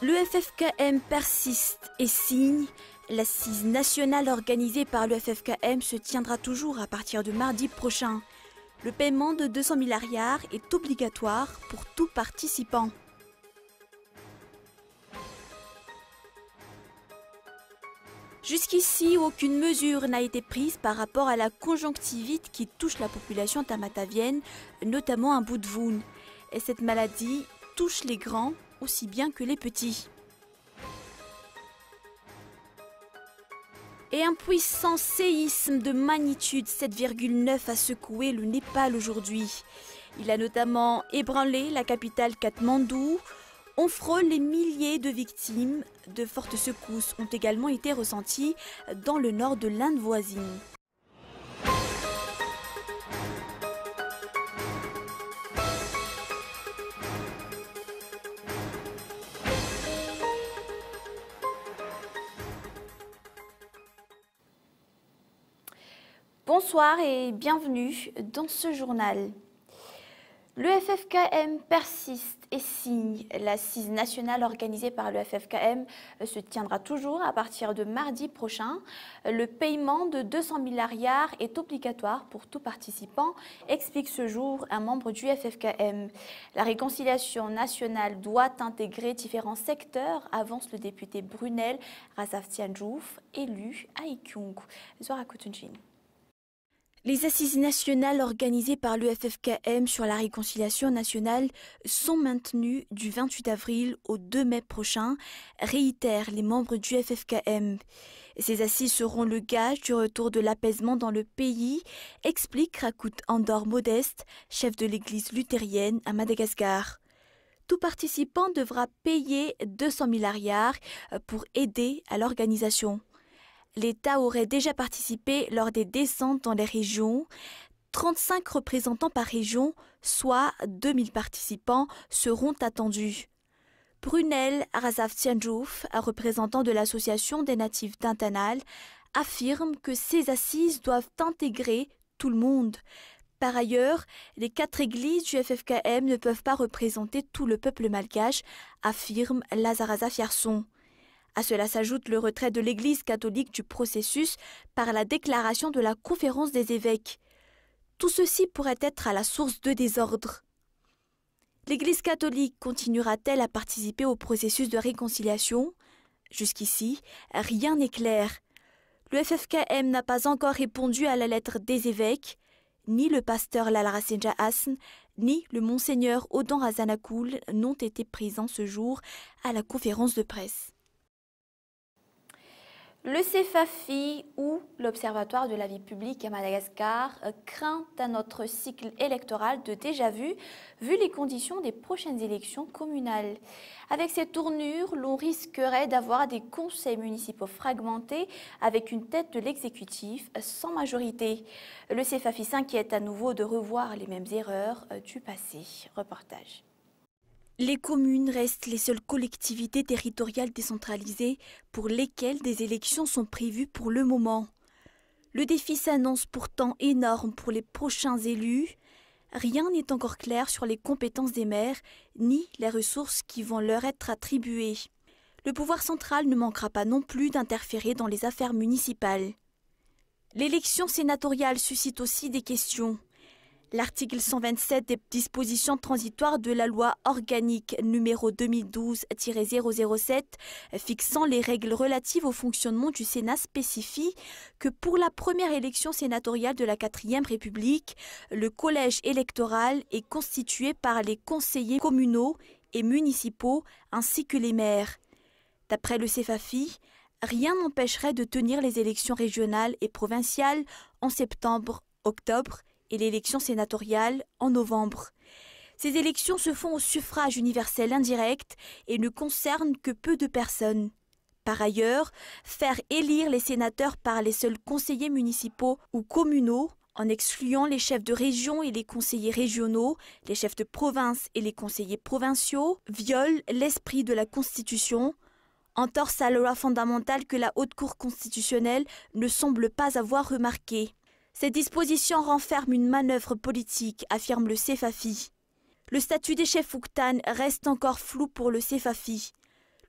Le FFKM persiste et signe. L'assise nationale organisée par le FFKM se tiendra toujours à partir de mardi prochain. Le paiement de 200 000 arrières est obligatoire pour tout participant. Jusqu'ici, aucune mesure n'a été prise par rapport à la conjonctivite qui touche la population tamatavienne, notamment à Boudvoun. Et cette maladie touche les grands aussi bien que les petits. Et un puissant séisme de magnitude 7,9 a secoué le Népal aujourd'hui. Il a notamment ébranlé la capitale Katmandou. On frôle les milliers de victimes. De fortes secousses ont également été ressenties dans le nord de l'Inde voisine. Bonsoir et bienvenue dans ce journal. Le FFKM persiste et signe. L'assise nationale organisée par le FFKM se tiendra toujours à partir de mardi prochain. Le paiement de 200 000 arrières est obligatoire pour tout participant, explique ce jour un membre du FFKM. La réconciliation nationale doit intégrer différents secteurs, avance le député Brunel Razavtiandjouf, élu à Ikyung. Zora Kutunchin. Les assises nationales organisées par le FFKM sur la réconciliation nationale sont maintenues du 28 avril au 2 mai prochain, réitèrent les membres du FFKM. Ces assises seront le gage du retour de l'apaisement dans le pays, explique Rakut Andor Modeste, chef de l'église luthérienne à Madagascar. Tout participant devra payer 200 000 arrières pour aider à l'organisation. L'État aurait déjà participé lors des descentes dans les régions. 35 représentants par région, soit 2000 participants, seront attendus. Brunel Razavtiandjouf, un représentant de l'association des natifs d'Intanal, affirme que ces assises doivent intégrer tout le monde. Par ailleurs, les 4 églises du FFKM ne peuvent pas représenter tout le peuple malgache, affirme Lazaraza Fierson. À cela s'ajoute le retrait de l'Église catholique du processus par la déclaration de la conférence des évêques. Tout ceci pourrait être à la source de désordre. L'Église catholique continuera-t-elle à participer au processus de réconciliation? Jusqu'ici, rien n'est clair. Le FFKM n'a pas encore répondu à la lettre des évêques. Ni le pasteur Lalarasenja Hasn, ni le monseigneur Odan Razanakoul n'ont été présents ce jour à la conférence de presse. Le CEFAFI ou l'Observatoire de la vie publique à Madagascar craint un autre cycle électoral de déjà-vu, vu les conditions des prochaines élections communales. Avec ces tournures, l'on risquerait d'avoir des conseils municipaux fragmentés avec une tête de l'exécutif sans majorité. Le CEFAFI s'inquiète à nouveau de revoir les mêmes erreurs du passé. Reportage. Les communes restent les seules collectivités territoriales décentralisées pour lesquelles des élections sont prévues pour le moment. Le défi s'annonce pourtant énorme pour les prochains élus. Rien n'est encore clair sur les compétences des maires ni les ressources qui vont leur être attribuées. Le pouvoir central ne manquera pas non plus d'interférer dans les affaires municipales. L'élection sénatoriale suscite aussi des questions. L'article 127 des dispositions transitoires de la loi organique numéro 2012-007 fixant les règles relatives au fonctionnement du Sénat spécifie que pour la première élection sénatoriale de la 4e République, le collège électoral est constitué par les conseillers communaux et municipaux ainsi que les maires. D'après le CEFAFI, rien n'empêcherait de tenir les élections régionales et provinciales en septembre, octobre et l'élection sénatoriale en novembre. Ces élections se font au suffrage universel indirect et ne concernent que peu de personnes. Par ailleurs, faire élire les sénateurs par les seuls conseillers municipaux ou communaux, en excluant les chefs de région et les conseillers régionaux, les chefs de province et les conseillers provinciaux, viole l'esprit de la Constitution, entorse à la loi fondamentale que la Haute Cour constitutionnelle ne semble pas avoir remarquée. Cette disposition renferme une manœuvre politique, affirme le CEFAFI. Le statut des chefs Ouktan reste encore flou pour le CEFAFI.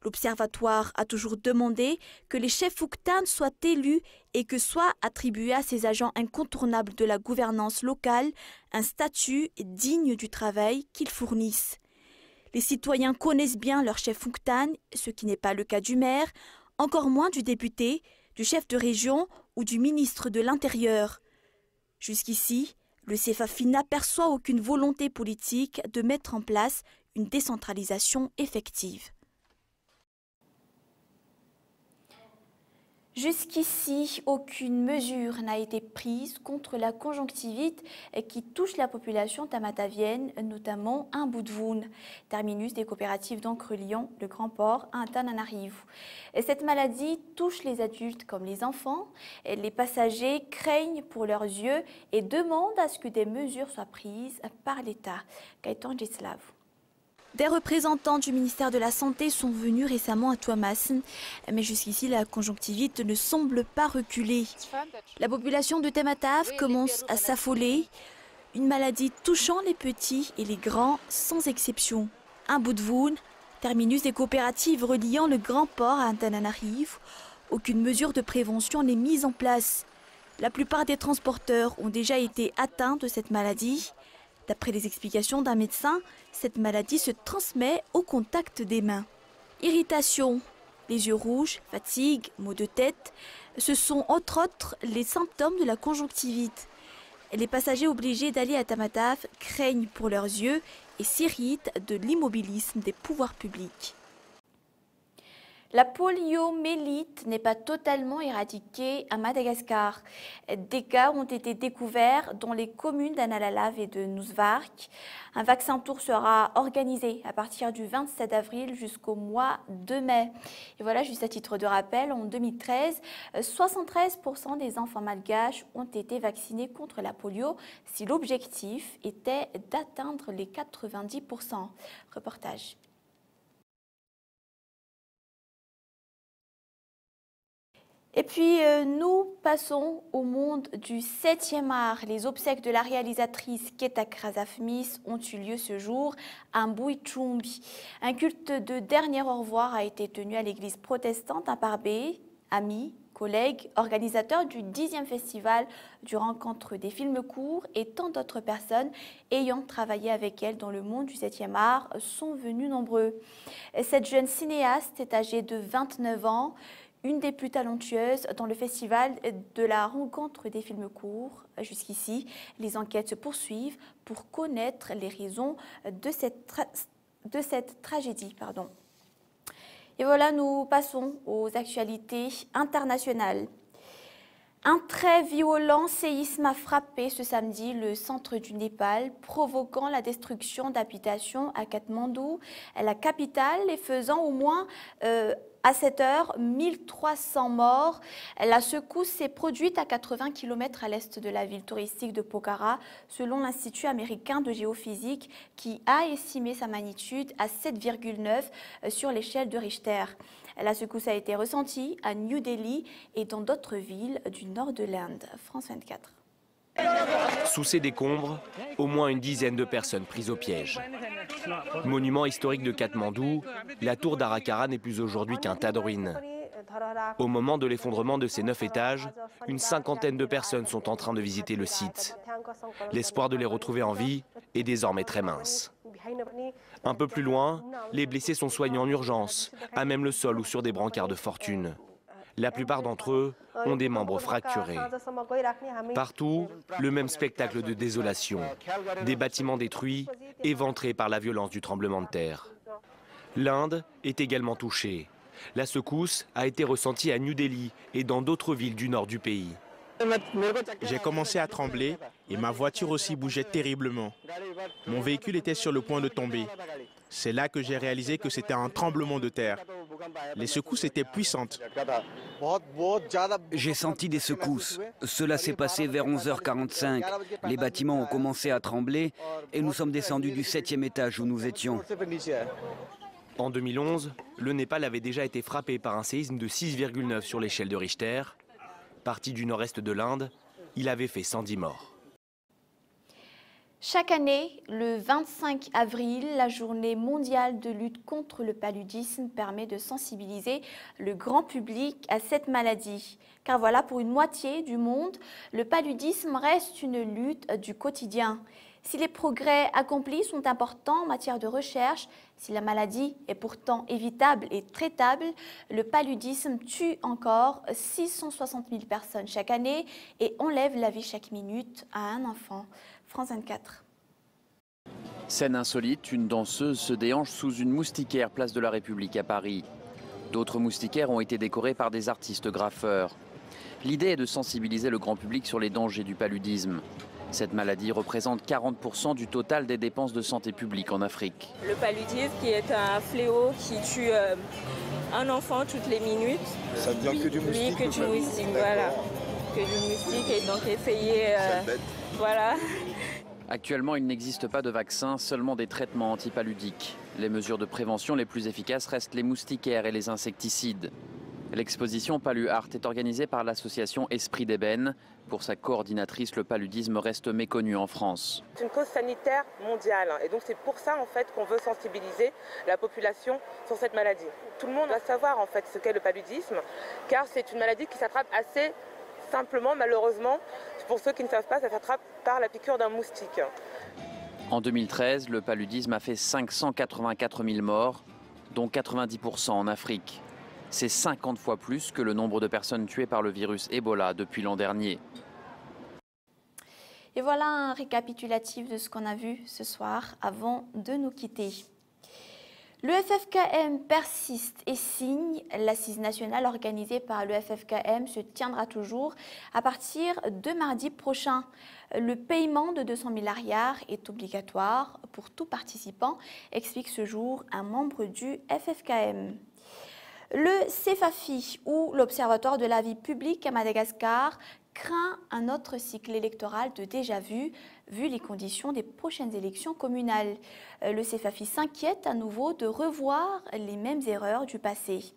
L'Observatoire a toujours demandé que les chefs Fouktan soient élus et que soit attribué à ces agents incontournables de la gouvernance locale un statut digne du travail qu'ils fournissent. Les citoyens connaissent bien leur chef Fouktan, ce qui n'est pas le cas du maire, encore moins du député, du chef de région ou du ministre de l'Intérieur. Jusqu'ici, le CFAFI n'aperçoit aucune volonté politique de mettre en place une décentralisation effective. Jusqu'ici, aucune mesure n'a été prise contre la conjonctivite qui touche la population tamatavienne, notamment à Boudvoun, terminus des coopératives d'encre reliant le Grand Port à Antananarivo. Cette maladie touche les adultes comme les enfants. Les passagers craignent pour leurs yeux et demandent à ce que des mesures soient prises par l'État. Gaëtan Gislav. Des représentants du ministère de la Santé sont venus récemment à Tuamasin, mais jusqu'ici la conjonctivite ne semble pas reculer. La population de Tamatave commence à s'affoler, une maladie touchant les petits et les grands sans exception. Un Boudvoun, terminus des coopératives reliant le Grand Port à Antananarivo, aucune mesure de prévention n'est mise en place. La plupart des transporteurs ont déjà été atteints de cette maladie. D'après les explications d'un médecin, cette maladie se transmet au contact des mains. Irritation, les yeux rouges, fatigue, maux de tête, ce sont entre autres les symptômes de la conjonctivite. Les passagers obligés d'aller à Tamatave craignent pour leurs yeux et s'irritent de l'immobilisme des pouvoirs publics. La poliomyélite n'est pas totalement éradiquée à Madagascar. Des cas ont été découverts dans les communes d'Analalave et de Nousvark. Un vaccin tour sera organisé à partir du 27 avril jusqu'au mois de mai. Et voilà, juste à titre de rappel, en 2013, 73% des enfants malgaches ont été vaccinés contre la polio si l'objectif était d'atteindre les 90%. Reportage. Et puis, nous passons au monde du 7e art. Les obsèques de la réalisatrice Ketak Razafmis ont eu lieu ce jour à Mbouichumbi. Un culte de dernier au revoir a été tenu à l'église protestante à Parbé. Amis, collègues, organisateurs du 10e festival du Rencontre des films courts et tant d'autres personnes ayant travaillé avec elle dans le monde du 7e art sont venus nombreux. Cette jeune cinéaste est âgée de 29 ans. Une des plus talentueuses dans le festival de la Rencontre des films courts. Jusqu'ici, les enquêtes se poursuivent pour connaître les raisons de cette tragédie. Et voilà, nous passons aux actualités internationales. Un très violent séisme a frappé ce samedi le centre du Népal, provoquant la destruction d'habitations à Katmandou, la capitale, et faisant au moins à cette heure 1300 morts. La secousse s'est produite à 80 km à l'est de la ville touristique de Pokhara, selon l'Institut américain de géophysique, qui a estimé sa magnitude à 7,9 sur l'échelle de Richter. La secousse a été ressentie à New Delhi et dans d'autres villes du nord de l'Inde. France 24. Sous ces décombres, au moins une dizaine de personnes prises au piège. Monument historique de Katmandou, la tour d'Arakara n'est plus aujourd'hui qu'un tas de ruines. Au moment de l'effondrement de ces 9 étages, une cinquantaine de personnes sont en train de visiter le site. L'espoir de les retrouver en vie est désormais très mince. Un peu plus loin, les blessés sont soignés en urgence, à même le sol ou sur des brancards de fortune. La plupart d'entre eux ont des membres fracturés. Partout, le même spectacle de désolation. Des bâtiments détruits, éventrés par la violence du tremblement de terre. L'Inde est également touchée. La secousse a été ressentie à New Delhi et dans d'autres villes du nord du pays. J'ai commencé à trembler et ma voiture aussi bougeait terriblement. Mon véhicule était sur le point de tomber. C'est là que j'ai réalisé que c'était un tremblement de terre. Les secousses étaient puissantes. J'ai senti des secousses. Cela s'est passé vers 11h45. Les bâtiments ont commencé à trembler et nous sommes descendus du 7e étage où nous étions. En 2011, le Népal avait déjà été frappé par un séisme de 6,9 sur l'échelle de Richter. Parti du nord-est de l'Inde, il avait fait 110 morts. Chaque année, le 25 avril, la journée mondiale de lutte contre le paludisme permet de sensibiliser le grand public à cette maladie. Car voilà, pour une moitié du monde, le paludisme reste une lutte du quotidien. Si les progrès accomplis sont importants en matière de recherche, si la maladie est pourtant évitable et traitable, le paludisme tue encore 660 000 personnes chaque année et enlève la vie chaque minute à un enfant. France 24. Scène insolite, une danseuse se déhanche sous une moustiquaire place de la République à Paris. D'autres moustiquaires ont été décorées par des artistes graffeurs. L'idée est de sensibiliser le grand public sur les dangers du paludisme. Cette maladie représente 40% du total des dépenses de santé publique en Afrique. Le paludisme qui est un fléau qui tue un enfant toutes les minutes. Ça ne vient que du moustique. Oui, que du moustique, voilà. Que du moustique et donc essayer... voilà. Actuellement, il n'existe pas de vaccin, seulement des traitements antipaludiques. Les mesures de prévention les plus efficaces restent les moustiquaires et les insecticides. L'exposition PaluArt est organisée par l'association Esprit d'Ébène. Pour sa coordinatrice, le paludisme reste méconnu en France. C'est une cause sanitaire mondiale et donc c'est pour ça en fait qu'on veut sensibiliser la population sur cette maladie. Tout le monde doit savoir en fait ce qu'est le paludisme car c'est une maladie qui s'attrape assez simplement malheureusement. Pour ceux qui ne savent pas, ça s'attrape par la piqûre d'un moustique. En 2013, le paludisme a fait 584 000 morts, dont 90% en Afrique. C'est 50 fois plus que le nombre de personnes tuées par le virus Ebola depuis l'an dernier. Et voilà un récapitulatif de ce qu'on a vu ce soir avant de nous quitter. Le FFKM persiste et signe. L'assise nationale organisée par le FFKM se tiendra toujours à partir de mardi prochain. Le paiement de 200 000 arrières est obligatoire pour tout participant, explique ce jour un membre du FFKM. Le CEFAFI, ou l'Observatoire de la vie publique à Madagascar, craint un autre cycle électoral de déjà-vu, vu les conditions des prochaines élections communales. Le CEFAFI s'inquiète à nouveau de revoir les mêmes erreurs du passé.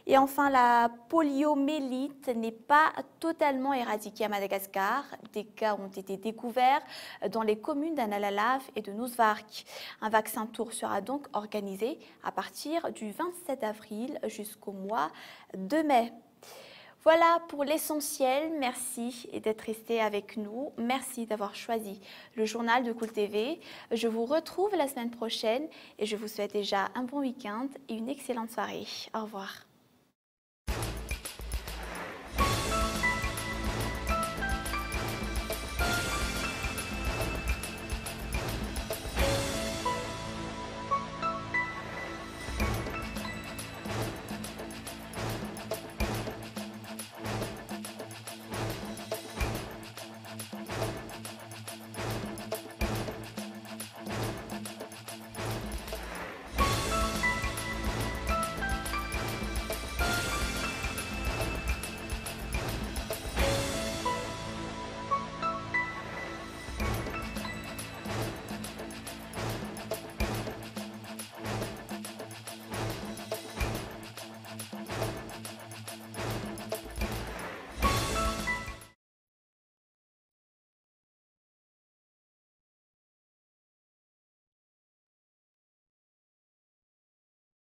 Et enfin, la poliomyélite n'est pas totalement éradiquée à Madagascar. Des cas ont été découverts dans les communes d'Analalave et de Nousvark. Un vaccin tour sera donc organisé à partir du 27 avril jusqu'au mois de mai. Voilà pour l'essentiel. Merci d'être resté avec nous. Merci d'avoir choisi le journal de Cool TV. Je vous retrouve la semaine prochaine et je vous souhaite déjà un bon week-end et une excellente soirée. Au revoir.